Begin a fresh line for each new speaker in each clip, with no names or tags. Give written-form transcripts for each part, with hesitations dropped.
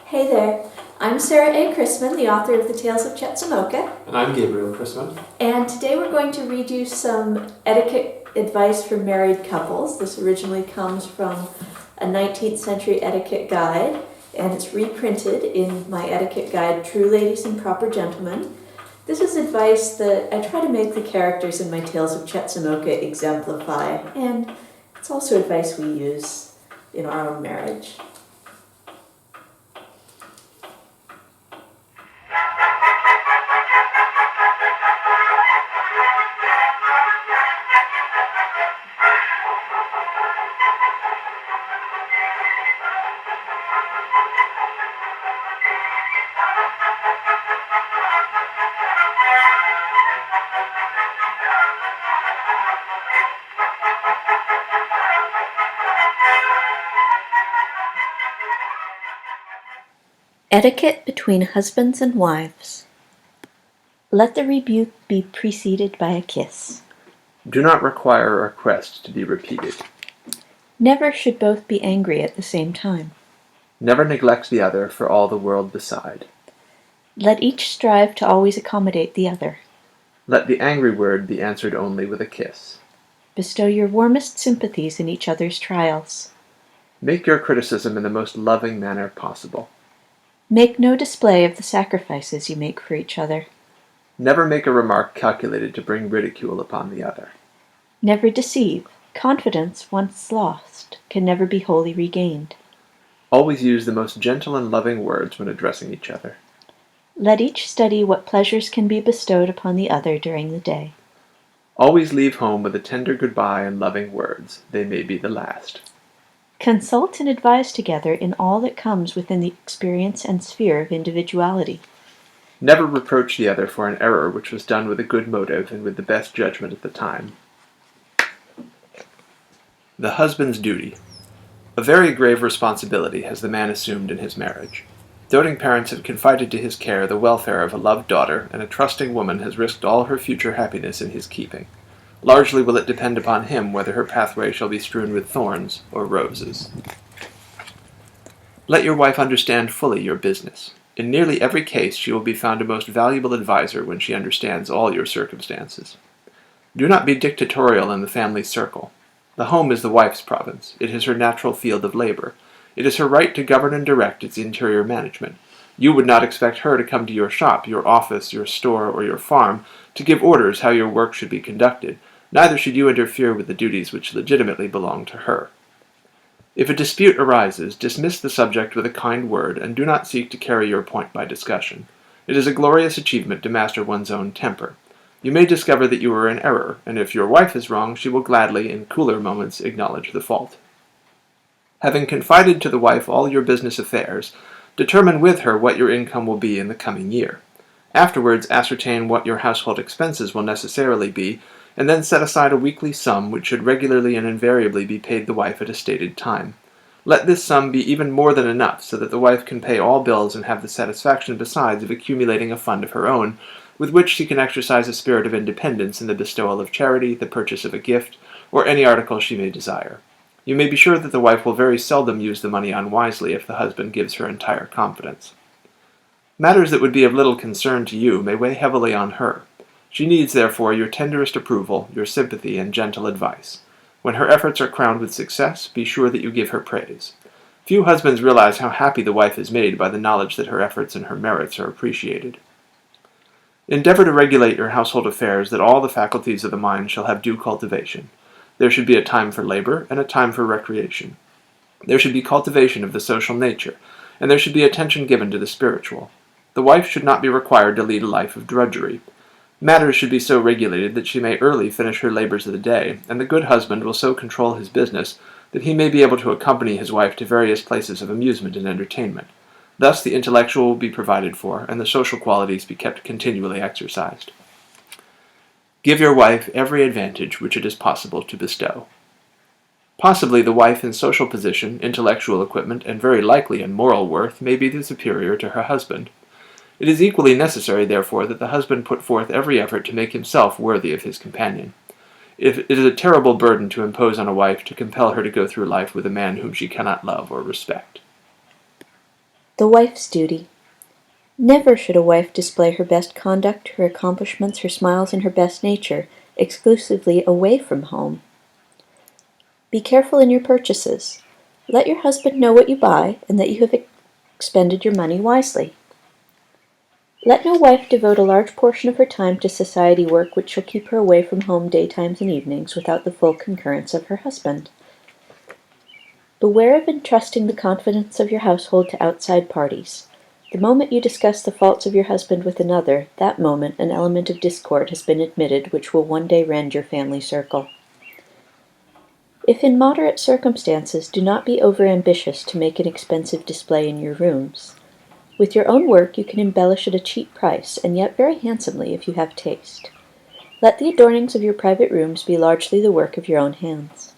Hey there, I'm Sarah A. Chrisman, the author of The Tales of Chetzemoka.
And I'm Gabriel Chrisman.
And today we're going to read you some etiquette advice for married couples. This originally comes from a 19th century etiquette guide, and it's reprinted in my etiquette guide, True Ladies and Proper Gentlemen. This is advice that I try to make the characters in my Tales of Chetzemoka exemplify, and it's also advice we use in our own marriage. Etiquette between husbands and wives. Let the rebuke be preceded by a kiss.
Do not require a request to be repeated.
Never should both be angry at the same time.
Never neglect the other for all the world beside.
Let each strive to always accommodate the other.
Let the angry word be answered only with a kiss.
Bestow your warmest sympathies in each other's trials.
Make your criticism in the most loving manner possible.
Make no display of the sacrifices you make for each other.
Never make a remark calculated to bring ridicule upon the other.
Never deceive. Confidence, once lost, can never be wholly regained.
Always use the most gentle and loving words when addressing each other.
Let each study what pleasures can be bestowed upon the other during the day.
Always leave home with a tender goodbye and loving words. They may be the last.
Consult and advise together in all that comes within the experience and sphere of individuality.
Never reproach the other for an error which was done with a good motive and with the best judgment at the time. The husband's duty. A very grave responsibility has the man assumed in his marriage. Doting parents have confided to his care the welfare of a loved daughter, and a trusting woman has risked all her future happiness in his keeping. Largely will it depend upon him whether her pathway shall be strewn with thorns or roses. Let your wife understand fully your business. In nearly every case she will be found a most valuable adviser when she understands all your circumstances. Do not be dictatorial in the family circle. The home is the wife's province. It is her natural field of labor. It is her right to govern and direct its interior management. You would not expect her to come to your shop, your office, your store, or your farm to give orders how your work should be conducted. Neither should you interfere with the duties which legitimately belong to her. If a dispute arises, dismiss the subject with a kind word, and do not seek to carry your point by discussion. It is a glorious achievement to master one's own temper. You may discover that you are in error, and if your wife is wrong, she will gladly, in cooler moments, acknowledge the fault. Having confided to the wife all your business affairs, determine with her what your income will be in the coming year. Afterwards, ascertain what your household expenses will necessarily be, and then set aside a weekly sum which should regularly and invariably be paid the wife at a stated time. Let this sum be even more than enough, so that the wife can pay all bills and have the satisfaction besides of accumulating a fund of her own, with which she can exercise a spirit of independence in the bestowal of charity, the purchase of a gift, or any article she may desire. You may be sure that the wife will very seldom use the money unwisely if the husband gives her entire confidence. Matters that would be of little concern to you may weigh heavily on her. She needs, therefore, your tenderest approval, your sympathy, and gentle advice. When her efforts are crowned with success, be sure that you give her praise. Few husbands realize how happy the wife is made by the knowledge that her efforts and her merits are appreciated. Endeavor to regulate your household affairs that all the faculties of the mind shall have due cultivation. There should be a time for labor and a time for recreation. There should be cultivation of the social nature, and there should be attention given to the spiritual. The wife should not be required to lead a life of drudgery. Matters should be so regulated that she may early finish her labors of the day, and the good husband will so control his business that he may be able to accompany his wife to various places of amusement and entertainment. Thus the intellectual will be provided for, and the social qualities be kept continually exercised. Give your wife every advantage which it is possible to bestow. Possibly the wife in social position, intellectual equipment, and very likely in moral worth may be the superior to her husband. It is equally necessary, therefore, that the husband put forth every effort to make himself worthy of his companion. It is a terrible burden to impose on a wife to compel her to go through life with a man whom she cannot love or respect.
The wife's duty. Never should a wife display her best conduct, her accomplishments, her smiles, and her best nature exclusively away from home. Be careful in your purchases. Let your husband know what you buy and that you have expended your money wisely. Let no wife devote a large portion of her time to society work which shall keep her away from home daytimes and evenings without the full concurrence of her husband. Beware of entrusting the confidence of your household to outside parties. The moment you discuss the faults of your husband with another, that moment an element of discord has been admitted which will one day rend your family circle. If in moderate circumstances, do not be overambitious to make an expensive display in your rooms. With your own work you can embellish at a cheap price, and yet very handsomely if you have taste. Let the adornings of your private rooms be largely the work of your own hands.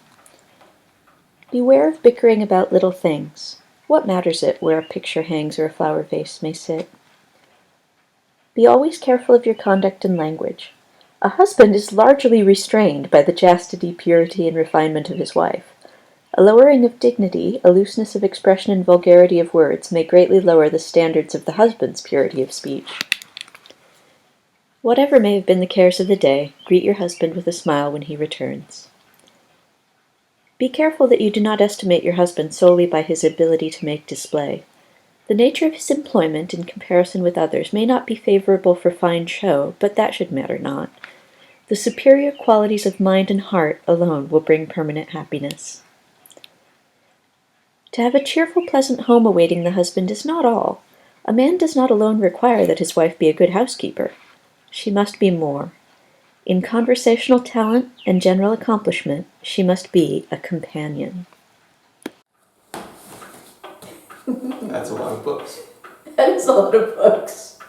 Beware of bickering about little things. What matters it where a picture hangs or a flower vase may sit? Be always careful of your conduct and language. A husband is largely restrained by the chastity, purity, and refinement of his wife. A lowering of dignity, a looseness of expression, and vulgarity of words may greatly lower the standards of the husband's purity of speech. Whatever may have been the cares of the day, greet your husband with a smile when he returns. Be careful that you do not estimate your husband solely by his ability to make display. The nature of his employment in comparison with others may not be favorable for fine show, but that should matter not. The superior qualities of mind and heart alone will bring permanent happiness. To have a cheerful, pleasant home awaiting the husband is not all. A man does not alone require that his wife be a good housekeeper. She must be more. In conversational talent and general accomplishment, she must be a companion.
That's a lot of books.
That is a lot of books.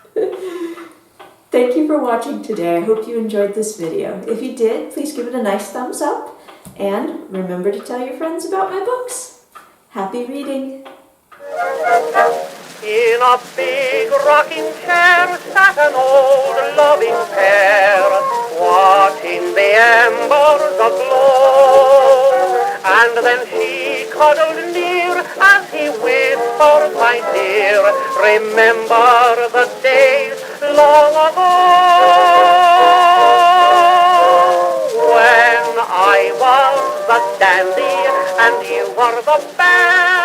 Thank you for watching today. I hope you enjoyed this video. If you did, please give it a nice thumbs up. And remember to tell your friends about my books. Happy reading!
In a big rocking chair sat an old loving pair, watching the embers aglow. And then she cuddled near as he whispered, "My dear, remember the days long ago when I was the dandy and you were the bear."